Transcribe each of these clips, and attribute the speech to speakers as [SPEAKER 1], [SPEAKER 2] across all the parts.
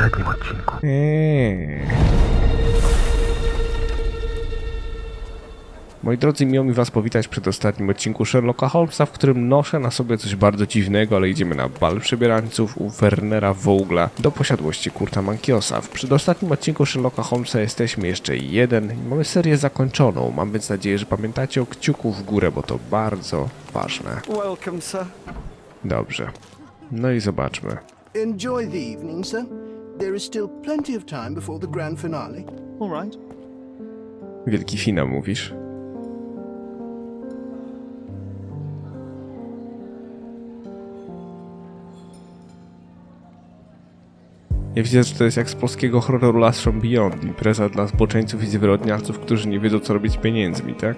[SPEAKER 1] ostatnim odcinku.
[SPEAKER 2] Moi drodzy, miło mi was powitać przed ostatnim odcinku Sherlocka Holmesa, w którym noszę na sobie coś bardzo dziwnego, ale idziemy na bal przebierańców u Wernera Vogla do posiadłości Kurta Mankiosa. W przedostatnim odcinku Sherlocka Holmesa jesteśmy jeszcze jeden i mamy serię zakończoną. Mam więc nadzieję, że pamiętacie o kciuku w górę, bo to bardzo ważne.
[SPEAKER 3] Welcome, sir.
[SPEAKER 2] Dobrze. No i zobaczmy.
[SPEAKER 4] Enjoy the evening, sir. There is still plenty of time before the grand finale.
[SPEAKER 3] All right.
[SPEAKER 2] Wielki finał mówisz? Ja widzę, że to jest jak z polskiego horroru Last from Beyond. Impreza dla zboczeńców i zwyrodnialców, którzy nie wiedzą, co robić z pieniędzmi, tak?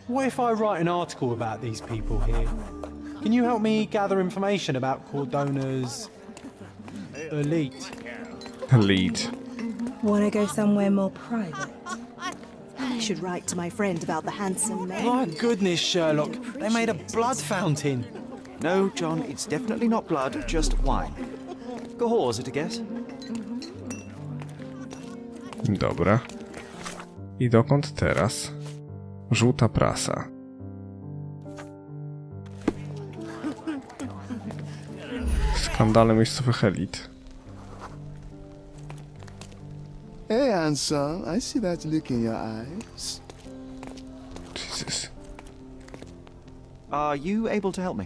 [SPEAKER 5] What if I write an article about these people here? Can you help me gather information about Cordona's elite?
[SPEAKER 2] Lead.
[SPEAKER 6] Want to go somewhere more private? I should write to my friend about the handsome man.
[SPEAKER 5] My goodness, Sherlock, they made a blood fountain.
[SPEAKER 3] No, John, it's definitely not blood, just wine. Gahor, is it a guess?
[SPEAKER 2] Dobra. I dokąd teraz? Żółta prasa. Skandale miejscowych elit.
[SPEAKER 4] Hey, handsome. I see that look in your eyes.
[SPEAKER 2] Jesus.
[SPEAKER 3] Are you able to help me?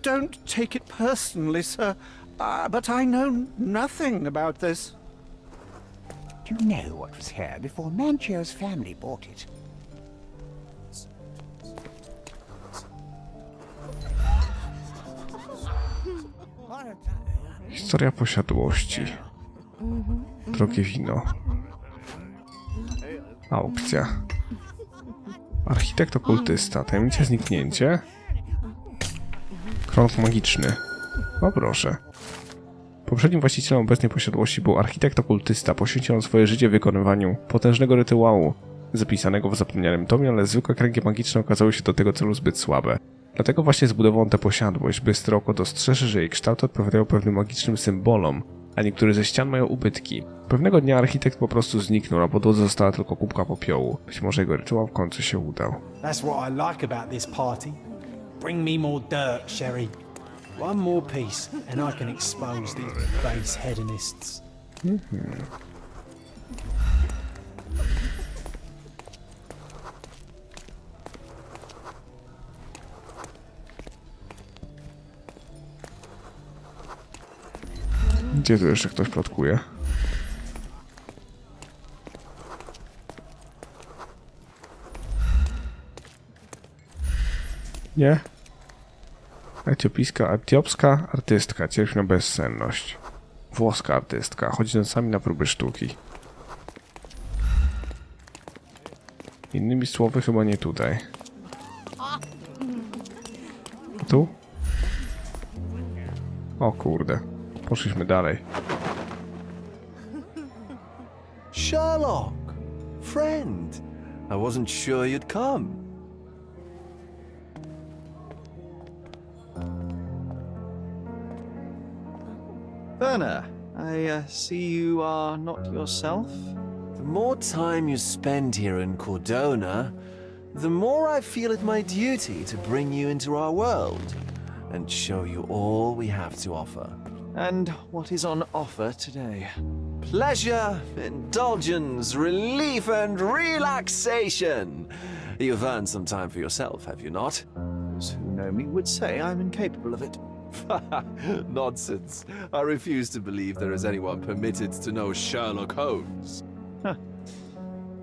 [SPEAKER 7] Don't take it personally, sir, but I know nothing about this.
[SPEAKER 1] Do you know what was here before Manchio's family bought it?
[SPEAKER 2] Historia posiadłości. Drogie wino. Aukcja. Architekt okultysta. Tajemnicze zniknięcie. Krąg magiczny. O proszę. Poprzednim właścicielem obecnej posiadłości był architekt okultysta. Poświęcił on swoje życie wykonywaniu potężnego rytuału zapisanego w zapomnianym tomie, ale zwykłe kręgi magiczne okazały się do tego celu zbyt słabe. Dlatego właśnie zbudował on tę posiadłość. Bystre oko dostrzeże, że jej kształty odpowiadają pewnym magicznym symbolom, a niektóre ze ścian mają ubytki. Pewnego dnia architekt po prostu zniknął, a po drodze została tylko kubka popiołu. Być może jego rytuał w końcu się udał.
[SPEAKER 5] That's what I like about this party. Bring me more dirt, Sherry. One more piece, and I can expose these base hedonists.
[SPEAKER 2] Gdzie tu jeszcze ktoś plotkuje? Nie? Etiopska artystka cierpi na bezsenność. Włoska artystka chodzi nocami na próby sztuki. Innymi słowy, chyba nie tutaj. Tu? O kurde. Poszliśmy dalej.
[SPEAKER 8] Sherlock! Friend! I wasn't sure you'd come.
[SPEAKER 3] Werner, I see you are not yourself.
[SPEAKER 8] The more time you spend here in Cordona, the more I feel it my duty to bring you into our world and show you all we have to offer.
[SPEAKER 3] And what is on offer today?
[SPEAKER 8] Pleasure, indulgence, relief, and relaxation. You've earned some time for yourself, have you not?
[SPEAKER 3] Those who know me would say I'm incapable of it.
[SPEAKER 8] Nonsense. I refuse to believe there is anyone permitted to know Sherlock Holmes.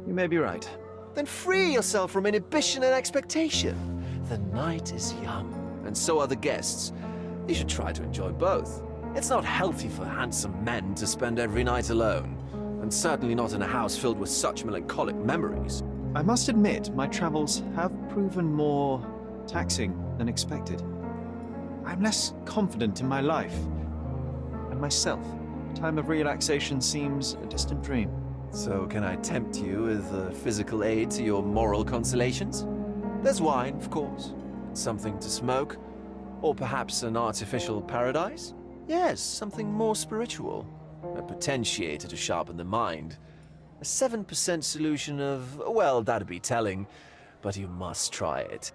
[SPEAKER 3] You may be right.
[SPEAKER 8] Then free yourself from inhibition and expectation. The night is young, and so are the guests. You should try to enjoy both. It's not healthy for handsome men to spend every night alone, and certainly not in a house filled with such melancholic memories.
[SPEAKER 3] I must admit, my travels have proven more taxing than expected. I'm less confident in my life and myself. Time of relaxation seems a distant dream.
[SPEAKER 8] So can I tempt you with a physical aid to your moral consolations? There's wine, of course. Something to smoke. Or perhaps an artificial paradise? Yes, something more spiritual. A potentiator to sharpen the mind. A 7% solution of, well, that'd be telling, but you must try it.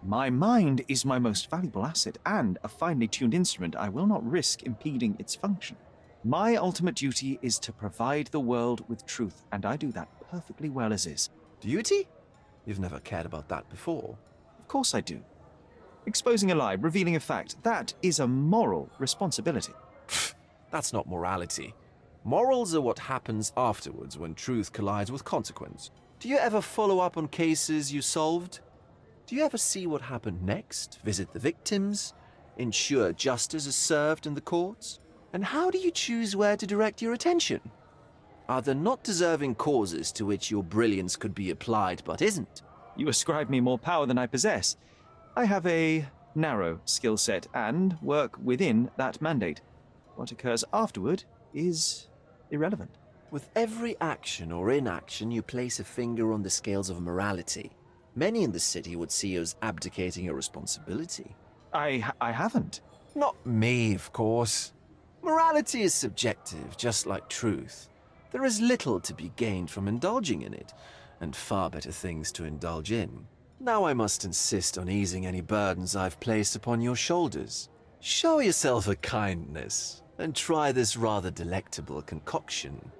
[SPEAKER 3] My mind is my most valuable asset and a finely tuned instrument. I will not risk impeding its function. My ultimate duty is to provide the world with truth, and I do that perfectly well as is.
[SPEAKER 8] Duty? You've never cared about that before.
[SPEAKER 3] Of course I do. Exposing a lie, revealing a fact, that is a moral responsibility.
[SPEAKER 8] That's not morality. Morals are what happens afterwards when truth collides with consequence. Do you ever follow up on cases you solved? Do you ever see what happened next, visit the victims, ensure justice is served in the courts? And how do you choose where to direct your attention? Are there not deserving causes to which your brilliance could be applied but isn't?
[SPEAKER 3] You ascribe me more power than I possess. I have a narrow skill set and work within that mandate. What occurs afterward is irrelevant.
[SPEAKER 8] With every action or inaction, you place a finger on the scales of morality. Many in the city would see you as abdicating your responsibility.
[SPEAKER 3] I haven't.
[SPEAKER 8] Not me, of course. Morality is subjective, just like truth. There is little to be gained from indulging in it, and far better things to indulge in. Now I must insist on easing any burdens I've placed upon your shoulders. Show yourself a kindness, and try this rather delectable concoction.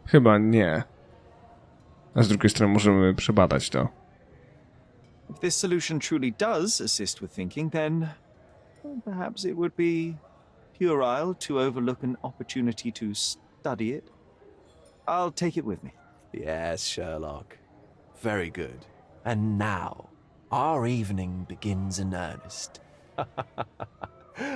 [SPEAKER 2] Chyba nie. A z drugiej strony możemy przebadać to.
[SPEAKER 3] If this solution truly does assist with thinking, then perhaps it would be puerile to overlook an opportunity to study it. I'll take it with me.
[SPEAKER 8] Yes, Sherlock. Very good. And now, our evening begins in earnest.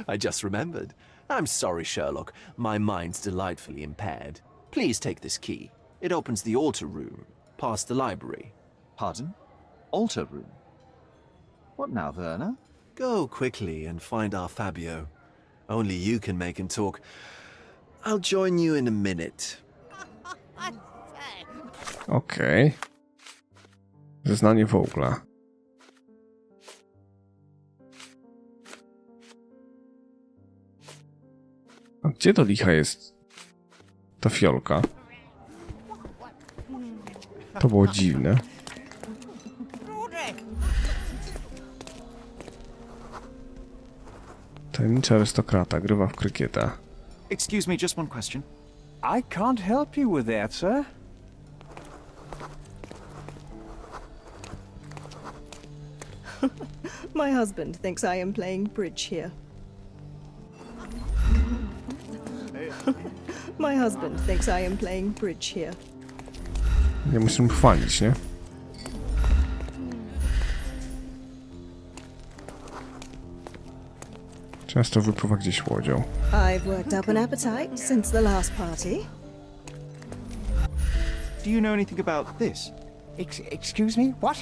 [SPEAKER 8] I just remembered. I'm sorry, Sherlock. My mind's delightfully impaired. Please take this key. It opens the altar room, past the library.
[SPEAKER 3] Pardon? Altar room? What now, Werner?
[SPEAKER 8] Go quickly and find our Fabio. Only you can make him talk. I'll join you in a minute.
[SPEAKER 2] Okej. Zeznanie w ogóle. A gdzie do licha jest ta fiolka? To było dziwne. Tajemniczy arystokrata grywa w krykieta.
[SPEAKER 3] Excuse me, just one question.
[SPEAKER 7] I can't help you with that, sir.
[SPEAKER 6] My husband thinks I am playing bridge here. My husband thinks I am playing bridge here.
[SPEAKER 2] Nie musimy chwalić, nie? Często wypływa gdzieś łodzią.
[SPEAKER 6] I've worked up an appetite since the last party.
[SPEAKER 3] Do you know anything about this?
[SPEAKER 1] Excuse me? What?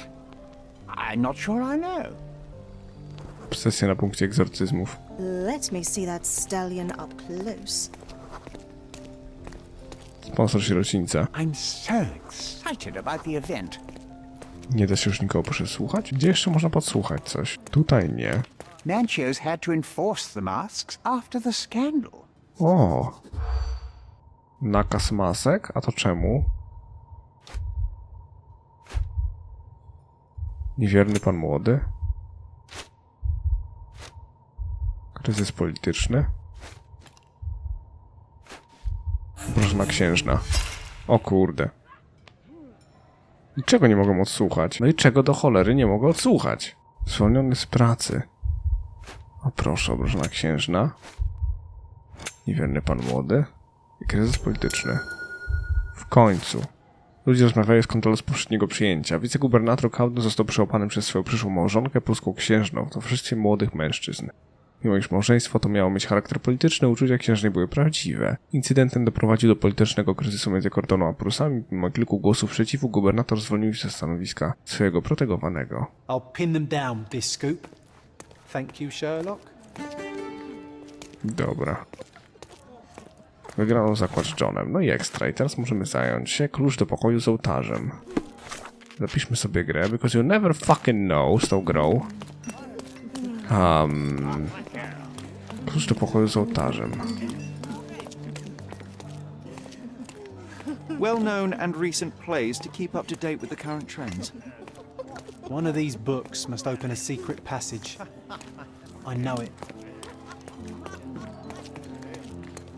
[SPEAKER 1] I'm not sure I know.
[SPEAKER 2] Obsesja na punkcie egzorcyzmów.
[SPEAKER 6] Let me see that stallion up close.
[SPEAKER 2] Sponsor sierocińca.
[SPEAKER 1] I'm so excited about the event.
[SPEAKER 2] Nie da się już nikogo przesłuchać? Gdzie jeszcze można podsłuchać coś? Tutaj nie.
[SPEAKER 1] Nancho's had to enforce the masks after the scandal.
[SPEAKER 2] O! Nakaz masek? A to czemu? Niewierny pan młody? Kryzys polityczny? Wrażona księżna. O kurde. I czego nie mogą odsłuchać? No i czego do cholery nie mogę odsłuchać? Zwolniony z pracy. O proszę, obrażona księżna. Niewierny pan młody. I kryzys polityczny. W końcu. Ludzie rozmawiają z kontrolą z poprzedniego przyjęcia. Wicegubernator Kaudon został przyłapany przez swoją przyszłą małżonkę, polską księżną. To wszyscy młodych mężczyzn. Mimo iż małżeństwo to miało mieć charakter polityczny, uczucia księżnej były prawdziwe. Incydent ten doprowadził do politycznego kryzysu między Kordoną a Prusami. Mimo kilku głosów przeciwu gubernator zwolnił się ze stanowiska swojego protegowanego.
[SPEAKER 5] I'll pin them down with this scoop. Thank you, Sherlock.
[SPEAKER 2] Dobra. Wygrano zakład z Johnem. No i ekstra. I teraz możemy zająć się klucz do pokoju z ołtarzem. Zapiszmy sobie grę, because you never fucking know z tą grą. Klucz do pokoju z ołtarzem.
[SPEAKER 3] Well-known and recent plays to keep up to date with the current trends.
[SPEAKER 5] One of these books must open a secret passage. I know it.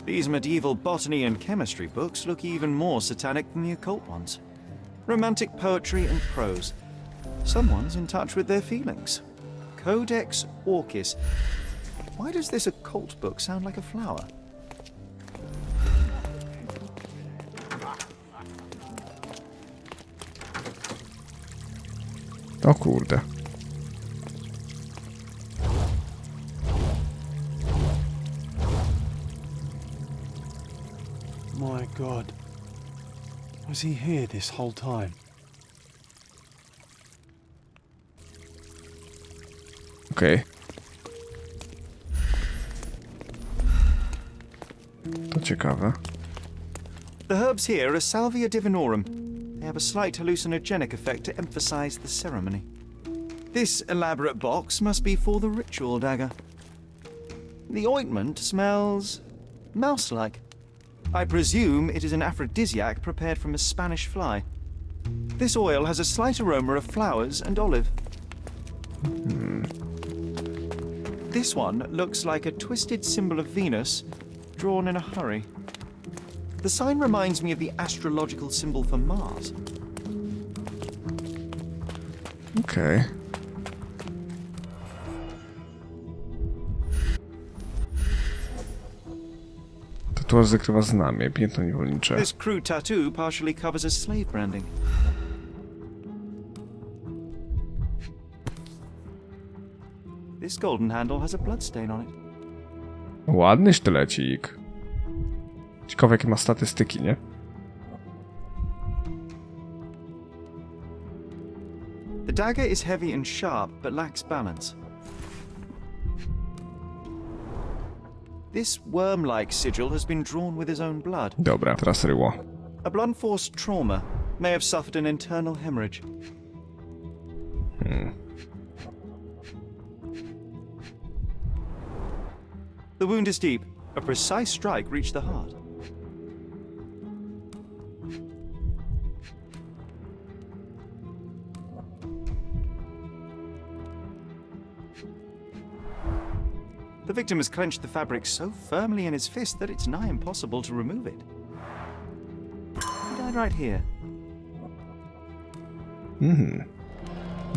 [SPEAKER 3] These medieval botany and chemistry books look even more satanic than the occult ones. Romantic poetry and prose. Someone's in touch with their feelings. Codex Orchis. Why does this occult book sound like a flower?
[SPEAKER 2] O kurde.
[SPEAKER 5] My God. Was he here this whole time?
[SPEAKER 2] Okej. To ciekawe.
[SPEAKER 3] The herbs here are Salvia divinorum. They have a slight hallucinogenic effect to emphasize the ceremony. This elaborate box must be for the ritual dagger. The ointment smells mouse-like. I presume it is an aphrodisiac prepared from a Spanish fly. This oil has a slight aroma of flowers and olive. This one looks like a twisted symbol of Venus, drawn in a hurry. The sign reminds me of the astrological symbol for Mars.
[SPEAKER 2] Okej. Tatuaż zakrywa znamie, piętno niewolnicze.
[SPEAKER 3] This crude tattoo partially covers a slave branding. This golden handle has a bloodstain on it.
[SPEAKER 2] Ładny sztylecik. Ciekawe jakie ma statystyki, nie?
[SPEAKER 3] The dagger is heavy and sharp, but lacks balance. This worm-like sigil has been drawn with his own blood.
[SPEAKER 2] Dobra, teraz ryło.
[SPEAKER 3] A blunt-force trauma may have suffered an internal hemorrhage. The wound is deep. A precise strike reached the heart. The victim has clenched the fabric so firmly in his fist that it's nigh impossible to remove it. He died right here.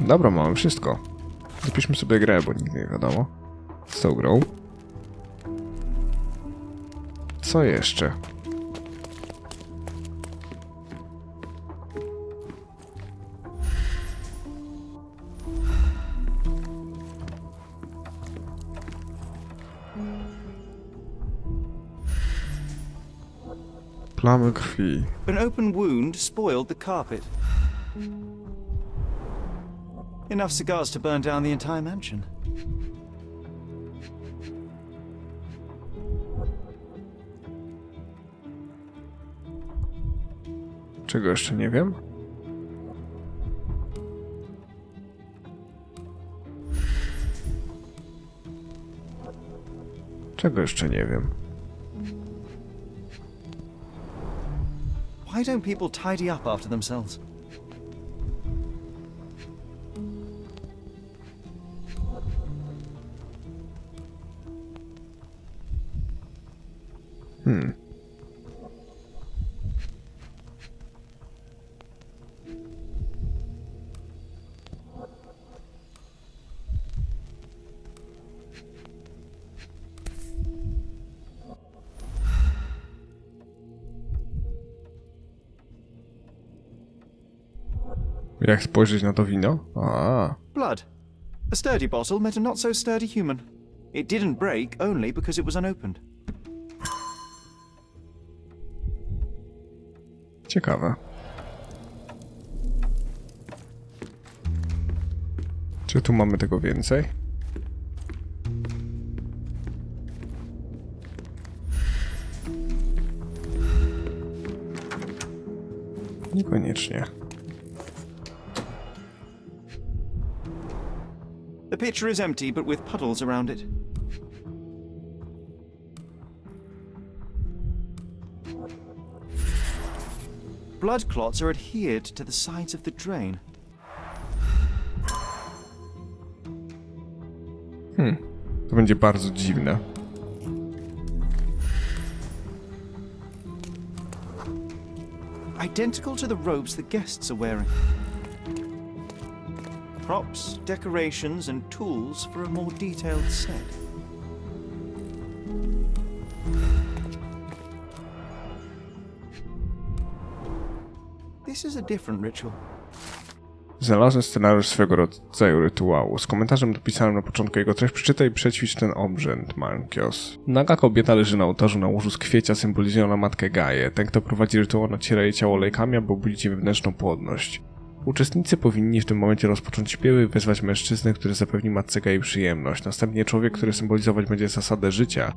[SPEAKER 2] Dobra, mamy wszystko. Zapiszmy sobie grę, bo nigdy nie wiadomo. Z tą grą. Co jeszcze? Plamy krwi.
[SPEAKER 3] An open wound spoiled the carpet. Enough cigars to burn down the entire mansion.
[SPEAKER 2] Czego jeszcze nie wiem? Czego jeszcze nie wiem?
[SPEAKER 3] Why don't people tidy up after themselves?
[SPEAKER 2] Jak spojrzeć na to wino?
[SPEAKER 3] Blood. A sturdy bottle met a not so sturdy human. It didn't break only because it was unopened.
[SPEAKER 2] Ciekawe. Czy tu mamy tego więcej? Niekoniecznie.
[SPEAKER 3] The pitcher is empty, but with puddles around it. Blood clots are adhered to the sides of the drain.
[SPEAKER 2] To będzie bardzo dziwne.
[SPEAKER 3] Identical to the robes the guests are wearing. Props, decorations, and tools for a more detailed set. This is a different ritual.
[SPEAKER 2] Znalazłem scenariusz swego rodzaju rytuału. Z komentarzem dopisałem na początku jego treść. Przeczytaj i przećwicz ten obrzęd, Mankios. Naga kobieta leży na ołtarzu na łożu z kwiecia, symbolizująca matkę Gaję. Ten, kto prowadzi rytuał, naciera jej ciało olejkami, aby obudzić jej wewnętrzną płodność. Uczestnicy powinni w tym momencie rozpocząć śpiewy i wezwać mężczyznę, który zapewni matce Gaję przyjemność. Następnie człowiek, który symbolizować będzie zasadę życia,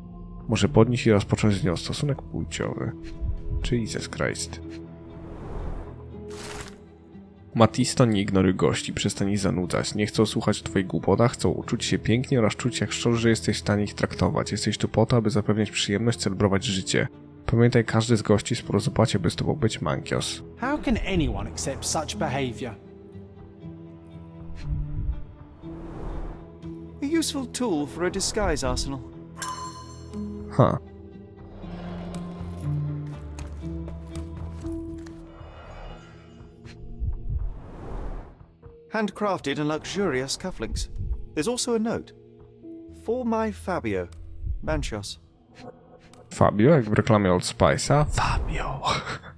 [SPEAKER 2] może podnieść i rozpocząć z nią stosunek płciowy. Czy Jesus Christ. Matisto, nie ignoruj gości, przestań ich zanudzać. Nie chcą słuchać o twoich głupotach, chcą uczuć się pięknie oraz czuć jak szczerze, że jesteś w stanie ich traktować. Jesteś tu po to, aby zapewniać przyjemność, celebrować życie. Pamiętaj, każdy z gości sporo zapłaci, by z tobą być, Mankios.
[SPEAKER 5] How can anyone accept such behaviour?
[SPEAKER 3] A useful tool for a disguise arsenal. Handcrafted and luxurious cufflinks. There's also a note. For my Fabio, Manchos.
[SPEAKER 2] Fabio, jak w reklamie Old Spice'a. Fabio.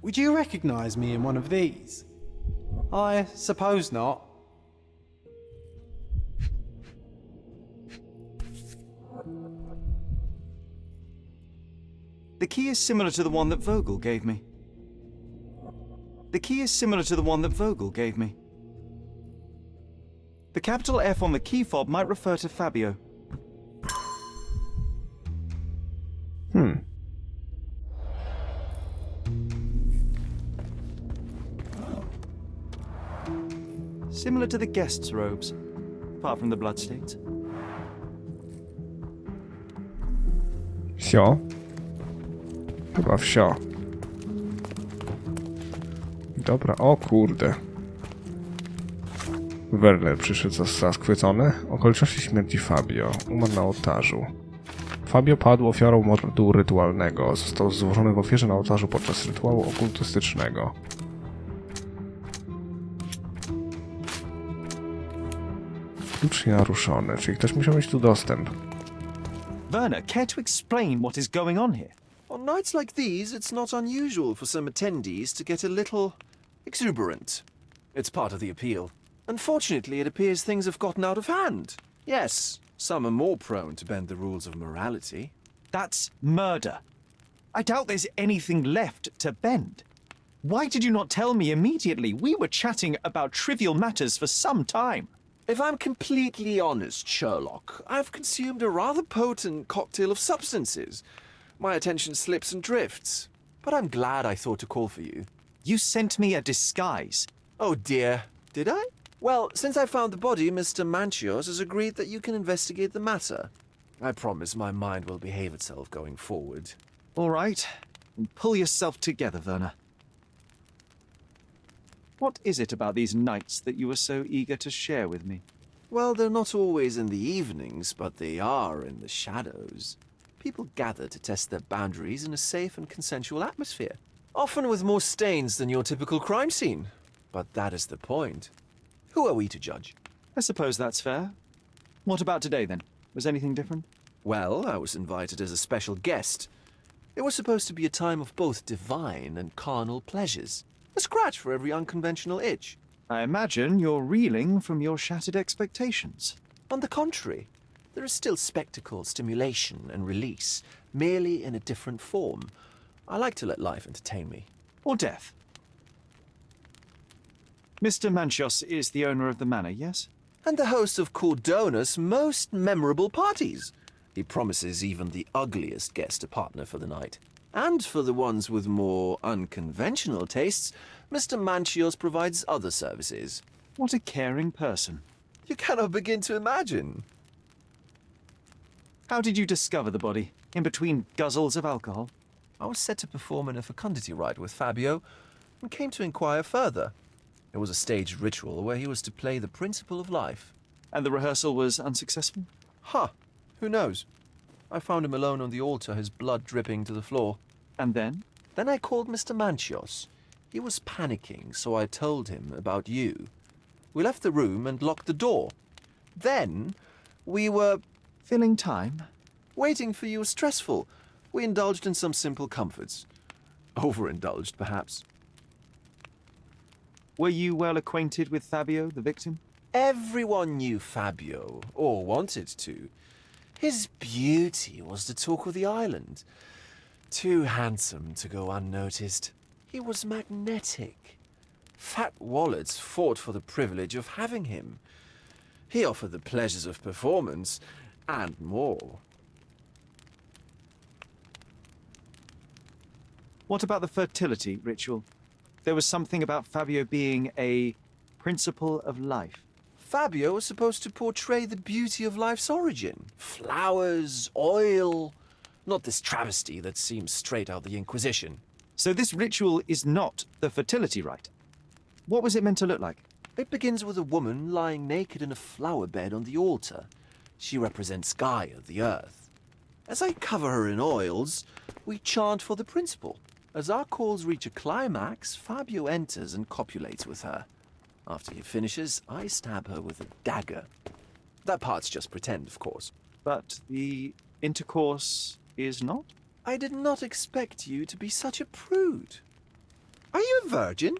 [SPEAKER 5] Would you recognise me in one of these? I suppose not.
[SPEAKER 3] The key is similar to the one that Vogel gave me. The key is similar to the one that Vogel gave me. The capital F on the key fob might refer to Fabio. Similar to the guests' robes, apart from the bloodstains.
[SPEAKER 2] Wsio? Chyba wsio. Dobra, o kurde. Werner przyszedł zaskwycony. Okoliczności śmierci Fabio. Umarł na ołtarzu. Fabio padł ofiarą mordu rytualnego. Został złożony w ofierze na ołtarzu podczas rytuału okultystycznego. Klucz nienaruszony, czyli ktoś musiał mieć tu dostęp.
[SPEAKER 3] Werner, care to explain what is going on here?
[SPEAKER 8] On nights like these, it's not unusual for some attendees to get a little exuberant. It's part of the appeal. Unfortunately, it appears things have gotten out of hand. Yes, some are more prone to bend the rules of morality.
[SPEAKER 3] That's murder. I doubt there's anything left to bend. Why did you not tell me immediately? We were chatting about trivial matters for some time.
[SPEAKER 8] If I'm completely honest, Sherlock, I've consumed a rather potent cocktail of substances. My attention slips and drifts. But I'm glad I thought to call for you.
[SPEAKER 3] You sent me a disguise.
[SPEAKER 8] Oh dear, did I? Well, since I found the body, Mr. Manchios has agreed that you can investigate the matter. I promise my mind will behave itself going forward.
[SPEAKER 3] All right. Pull yourself together, Werner. What is it about these nights that you were so eager to share with me?
[SPEAKER 8] Well, they're not always in the evenings, but they are in the shadows. People gather to test their boundaries in a safe and consensual atmosphere, often with more stains than your typical crime scene. But that is the point. Who are we to judge?
[SPEAKER 3] I suppose that's fair. What about today, then? Was anything different?
[SPEAKER 8] Well, I was invited as a special guest. It was supposed to be a time of both divine and carnal pleasures. A scratch for every unconventional itch.
[SPEAKER 3] I imagine you're reeling from your shattered expectations.
[SPEAKER 8] On the contrary, There is still spectacle, stimulation, and release, merely in a different form. I like to let life entertain me.
[SPEAKER 3] Or death. Mr. Manchos is the owner of the manor, yes?
[SPEAKER 8] And the host of Cordona's most memorable parties. He promises even the ugliest guest a partner for the night. And for the ones with more unconventional tastes, Mr. Manchios provides other services.
[SPEAKER 3] What a caring person.
[SPEAKER 8] You cannot begin to imagine.
[SPEAKER 3] How did you discover the body? In between guzzles of alcohol?
[SPEAKER 8] I was set to perform in a fecundity rite with Fabio and came to inquire further. It was a staged ritual where he was to play the principle of life.
[SPEAKER 3] And the rehearsal was unsuccessful?
[SPEAKER 8] Who knows? I found him alone on the altar, his blood dripping to the floor.
[SPEAKER 3] And then?
[SPEAKER 8] Then I called Mr. Manchios. He was panicking, so I told him about you. We left the room and locked the door. Then we were...
[SPEAKER 3] Filling time?
[SPEAKER 8] Waiting for you was stressful. We indulged in some simple comforts. Overindulged, perhaps.
[SPEAKER 3] Were you well acquainted with Fabio, the victim?
[SPEAKER 8] Everyone knew Fabio, or wanted to. His beauty was the talk of the island. Too handsome to go unnoticed. He was magnetic. Fat wallets fought for the privilege of having him. He offered the pleasures of performance, and more.
[SPEAKER 3] What about the fertility ritual? There was something about Fabio being a principle of life.
[SPEAKER 8] Fabio was supposed to portray the beauty of life's origin. Flowers, oil. Not this travesty that seems straight out the Inquisition.
[SPEAKER 3] So this ritual is not the fertility rite. What was it meant to look like?
[SPEAKER 8] It begins with a woman lying naked in a flower bed on the altar. She represents Gaia, the earth. As I cover her in oils, we chant for the principle. As our calls reach a climax, Fabio enters and copulates with her. After he finishes, I stab her with a dagger. That part's just pretend, of course.
[SPEAKER 3] But the intercourse is not?
[SPEAKER 8] I did not expect you to be such a prude. Are you a virgin?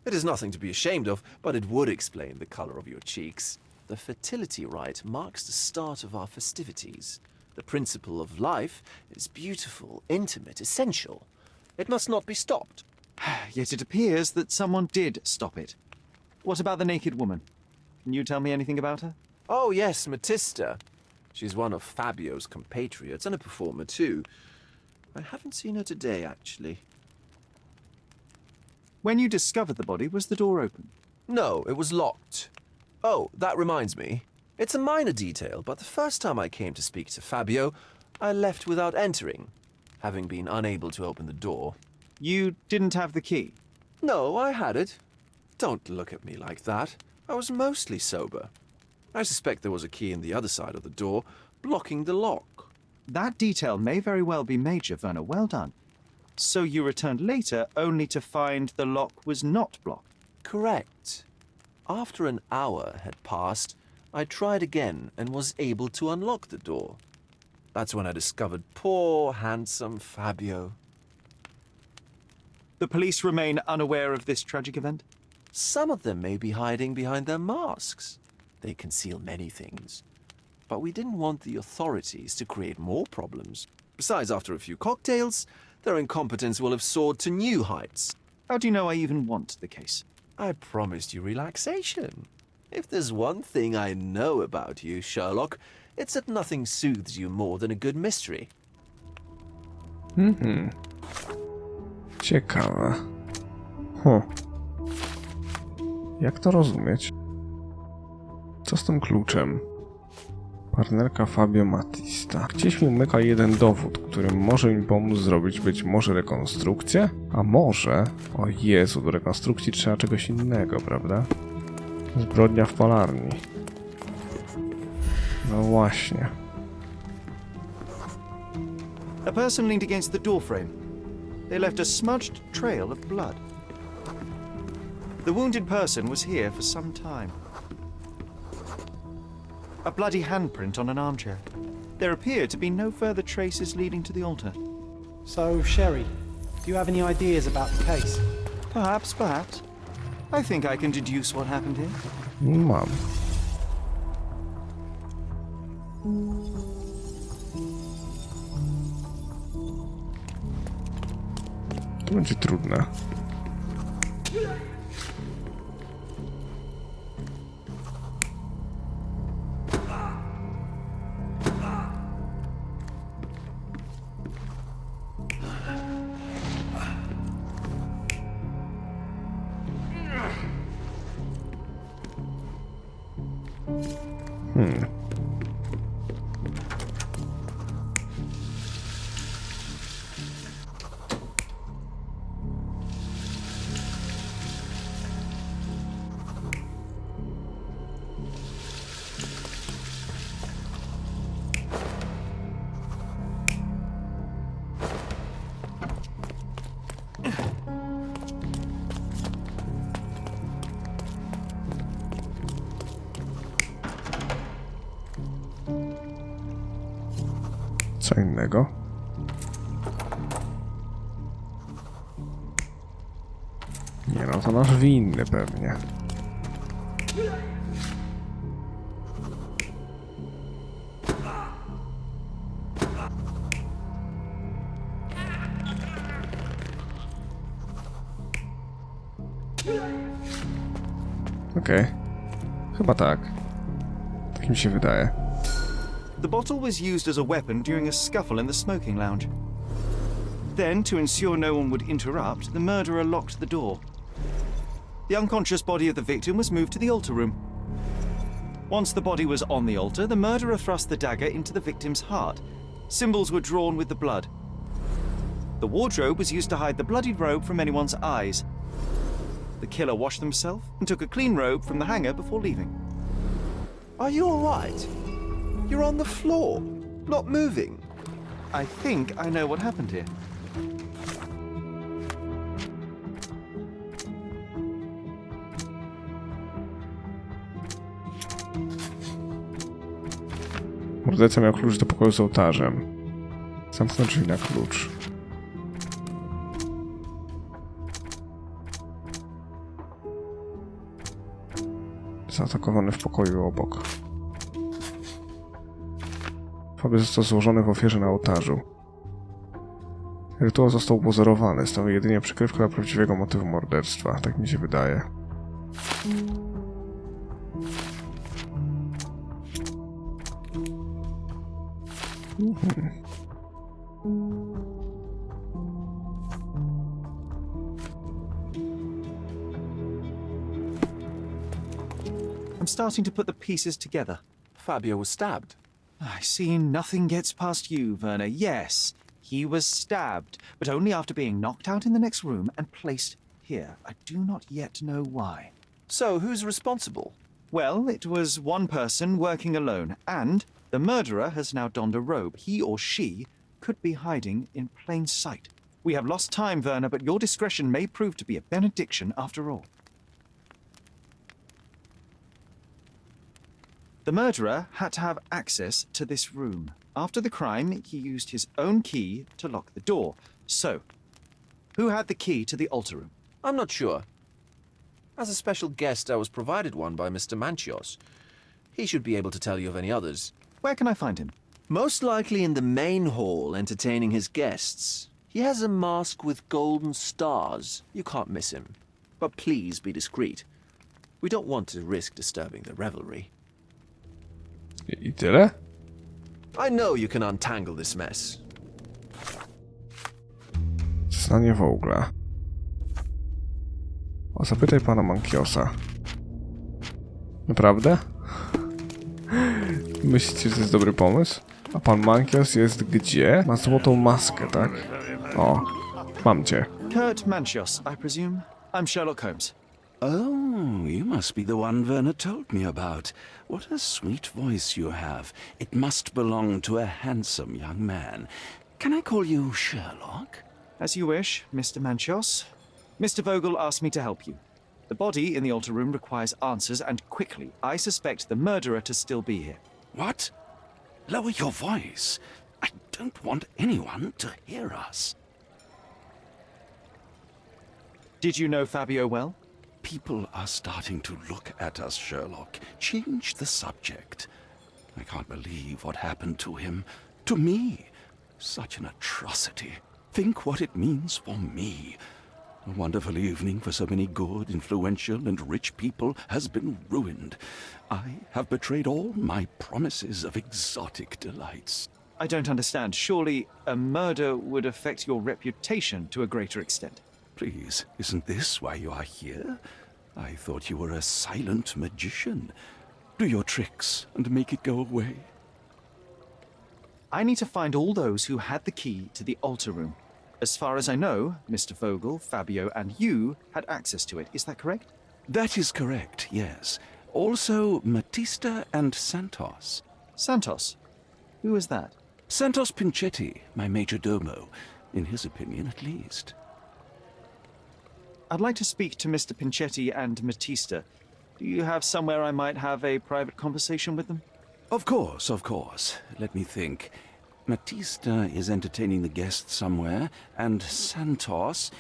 [SPEAKER 8] It is nothing to be ashamed of, but it would explain the color of your cheeks. The fertility rite marks the start of our festivities. The principle of life is beautiful, intimate, essential. It must not be stopped.
[SPEAKER 3] Yet it appears that someone did stop it. What about the naked woman? Can you tell me anything about her?
[SPEAKER 8] Oh yes, Matista. She's one of Fabio's compatriots and a performer too. I haven't seen her today, actually.
[SPEAKER 3] When you discovered the body, was the door open?
[SPEAKER 8] No, it was locked. Oh, that reminds me. It's a minor detail, but the first time I came to speak to Fabio, I left without entering, having been unable to open the door.
[SPEAKER 3] You didn't have the key?
[SPEAKER 8] No, I had it. Don't look at me like that. I was mostly sober. I suspect there was a key in the other side of the door, blocking the lock.
[SPEAKER 3] That detail may very well be major, Werner. Well done. So you returned later only to find the lock was not blocked?
[SPEAKER 8] Correct. After an hour had passed, I tried again and was able to unlock the door. That's when I discovered poor, handsome Fabio.
[SPEAKER 3] The police remain unaware of this tragic event?
[SPEAKER 8] Some of them may be hiding behind their masks. They conceal many things. But we didn't want the authorities to create more problems. Besides, after a few cocktails, their incompetence will have soared to new heights.
[SPEAKER 3] How do you know I even want the case?
[SPEAKER 8] I promised you relaxation. If there's one thing I know about you, Sherlock, it's that nothing soothes you more than a good mystery.
[SPEAKER 2] Ciekawe. Jak to rozumieć? Co z tym kluczem? Partnerka Fabio Matista. Gdzieś mi umyka jeden dowód, który może mi pomóc zrobić być może rekonstrukcję? A może... O Jezu, do rekonstrukcji trzeba czegoś innego, prawda? Zbrodnia w palarni. No właśnie.
[SPEAKER 3] A person leaned against the doorframe. They left a smudged trail of blood. The wounded person was here for some time. A bloody handprint on an armchair. There appear to be no further traces leading to the altar.
[SPEAKER 5] So, Sherry, do you have any ideas about the case?
[SPEAKER 3] Perhaps. I think I can deduce what happened here.
[SPEAKER 2] Mam. To będzie trudne. Co innego? Nie no, to nasz winny pewnie. Okej. Chyba tak. Tak mi się wydaje.
[SPEAKER 3] The bottle was used as a weapon during a scuffle in the smoking lounge. Then, to ensure no one would interrupt, the murderer locked the door. The unconscious body of the victim was moved to the altar room. Once the body was on the altar, the murderer thrust the dagger into the victim's heart. Symbols were drawn with the blood. The wardrobe was used to hide the bloodied robe from anyone's eyes. The killer washed himself and took a clean robe from the hanger before leaving.
[SPEAKER 8] Are you all right? You're on the floor, not moving.
[SPEAKER 3] I think I know what happened here.
[SPEAKER 2] Morderca miał klucz do pokoju z ołtarzem. Zamknął drzwi na klucz. Zaatakowany w pokoju obok. Fabio został złożony w ofierze na ołtarzu. Rytuał został upozorowany, stał jedynie przykrywką dla prawdziwego motywu morderstwa, tak mi się wydaje.
[SPEAKER 3] I'm starting to put the pieces together.
[SPEAKER 8] Fabio was stabbed.
[SPEAKER 3] I see nothing gets past you, Werner. Yes, he was stabbed, but only after being knocked out in the next room and placed here. I do not yet know why.
[SPEAKER 8] So, who's responsible?
[SPEAKER 3] Well, it was one person working alone, and the murderer has now donned a robe. He or she could be hiding in plain sight. We have lost time, Werner, but your discretion may prove to be a benediction after all. The murderer had to have access to this room. After the crime, he used his own key to lock the door. So, who had the key to the altar room?
[SPEAKER 8] I'm not sure. As a special guest, I was provided one by Mr. Manchios. He should be able to tell you of any others.
[SPEAKER 3] Where can I find him?
[SPEAKER 8] Most likely in the main hall, entertaining his guests. He has a mask with golden stars. You can't miss him. But please be discreet. We don't want to risk disturbing the revelry.
[SPEAKER 2] I tyle?
[SPEAKER 8] I know you can untangle this mess.
[SPEAKER 2] Znanie w ogóle. O, zapytaj pana Manchiosa. Naprawdę? Myślicie, że to jest dobry pomysł? A pan Manchios jest gdzie? Ma złotą maskę, tak? O, mam cię.
[SPEAKER 3] Kurt Manchios, I presume. I'm Sherlock Holmes.
[SPEAKER 9] Oh, you must be the one Werner told me about. What a sweet voice you have. It must belong to a handsome young man. Can I call you Sherlock?
[SPEAKER 3] As you wish, Mr. Manchios. Mr. Vogel asked me to help you. The body in the altar room requires answers, and quickly. I suspect the murderer to still be here.
[SPEAKER 9] What? Lower your voice. I don't want anyone to hear us.
[SPEAKER 3] Did you know Fabio well?
[SPEAKER 9] People are starting to look at us, Sherlock. Change the subject. I can't believe what happened to him. To me. Such an atrocity. Think what it means for me. A wonderful evening for so many good, influential, and rich people has been ruined. I have betrayed all my promises of exotic delights.
[SPEAKER 3] I don't understand. Surely a murder would affect your reputation to a greater extent.
[SPEAKER 9] Please, isn't this why you are here? I thought you were a silent magician. Do your tricks and make it go away.
[SPEAKER 3] I need to find all those who had the key to the altar room. As far as I know, Mr. Vogel, Fabio, and you had access to it. Is that correct?
[SPEAKER 9] That is correct, yes. Also, Matista and Santos.
[SPEAKER 3] Santos? Who is that?
[SPEAKER 9] Santos Pinchetti, my major domo. In his opinion, at least.
[SPEAKER 3] I'd like to speak to Mr. Pinchetti and Matista. Do you have somewhere I might have a private conversation with them?
[SPEAKER 9] Of course, of course. Let me think. Matista is entertaining the guests somewhere, and Santos...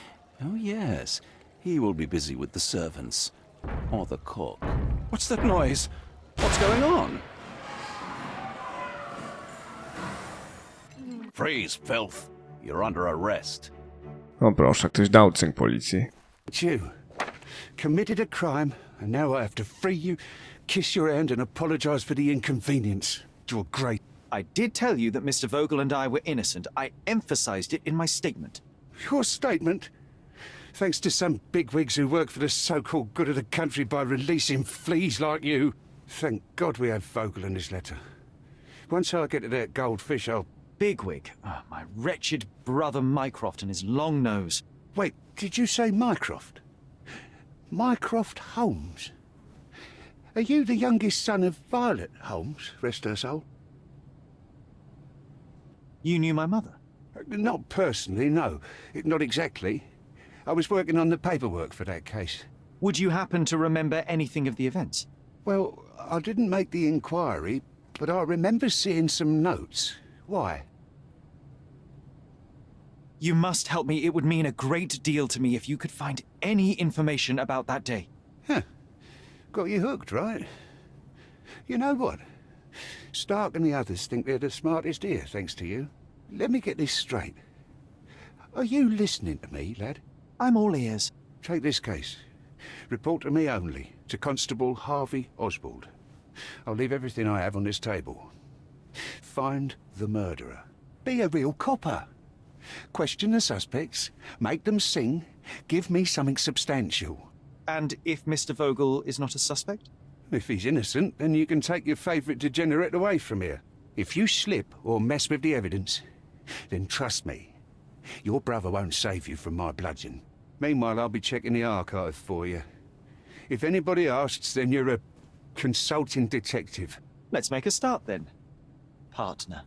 [SPEAKER 9] Oh, yes. He will be busy with the servants. Or the cook. What's that noise? What's going on? Freeze, filth. You're under arrest.
[SPEAKER 2] O proszę, ktoś dał cynk policji.
[SPEAKER 7] It's you. Committed a crime, and now I have to free you, kiss your hand, and apologize for the inconvenience. You're great.
[SPEAKER 3] I did tell you that Mr. Vogel and I were innocent. I emphasized it in my statement.
[SPEAKER 7] Your statement? Thanks to some bigwigs who work for the so-called good of the country by releasing fleas like you. Thank God we have Vogel in his letter. Once I get to that goldfish, I'll...
[SPEAKER 3] Bigwig? Oh, my wretched brother Mycroft and his long nose.
[SPEAKER 7] Wait, did you say Mycroft? Mycroft Holmes? Are you the youngest son of Violet Holmes, rest her soul?
[SPEAKER 3] You knew my mother?
[SPEAKER 7] Not personally, no. Not exactly. I was working on the paperwork for that case.
[SPEAKER 3] Would you happen to remember anything of the events?
[SPEAKER 7] Well, I didn't make the inquiry, but I remember seeing some notes. Why?
[SPEAKER 3] You must help me. It would mean a great deal to me if you could find any information about that day.
[SPEAKER 7] Huh. Got you hooked, right? You know what? Stark and the others think they're the smartest here, thanks to you. Let me get this straight. Are you listening to me, lad?
[SPEAKER 3] I'm all ears.
[SPEAKER 7] Take this case. Report to me only, to Constable Harvey Oswald. I'll leave everything I have on this table. Find the murderer. Be a real copper. Question the suspects, make them sing, give me something substantial.
[SPEAKER 3] And if Mr. Vogel is not a suspect?
[SPEAKER 7] If he's innocent, then you can take your favourite degenerate away from here. If you slip or mess with the evidence, then trust me, your brother won't save you from my bludgeon. Meanwhile, I'll be checking the archive for you. If anybody asks, then you're a consulting detective.
[SPEAKER 3] Let's make a start then, partner.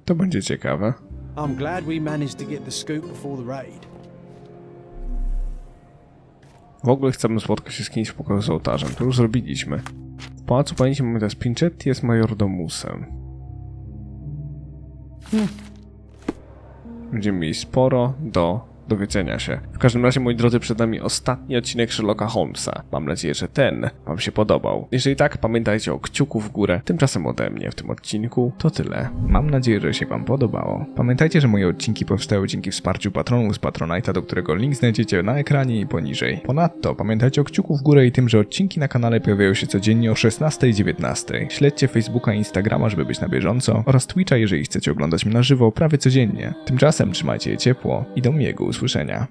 [SPEAKER 2] To będzie ciekawe.
[SPEAKER 5] I'm glad we managed to get the scoop before the raid.
[SPEAKER 2] W ogóle chcemy spotkać się z kimś w pokoju z ołtarzem. To już zrobiliśmy. W pałacu pamięci mamy teraz Pinchetti jest majordomusem. Będziemy mieli sporo do dowiedzenia się. W każdym razie, moi drodzy, przed nami ostatni odcinek Sherlocka Holmesa. Mam nadzieję, że ten wam się podobał. Jeżeli tak, pamiętajcie o kciuku w górę. Tymczasem ode mnie w tym odcinku to tyle. Mam nadzieję, że się wam podobało. Pamiętajcie, że moje odcinki powstały dzięki wsparciu patronów z Patronite'a, do którego link znajdziecie na ekranie i poniżej. Ponadto pamiętajcie o kciuku w górę i tym, że odcinki na kanale pojawiają się codziennie o 16 i 19. Śledźcie Facebooka i Instagrama, żeby być na bieżąco, oraz Twitcha, jeżeli chcecie oglądać mnie na żywo prawie codziennie. Tymczasem trzymajcie je ciepło i do miłego usłyszenia.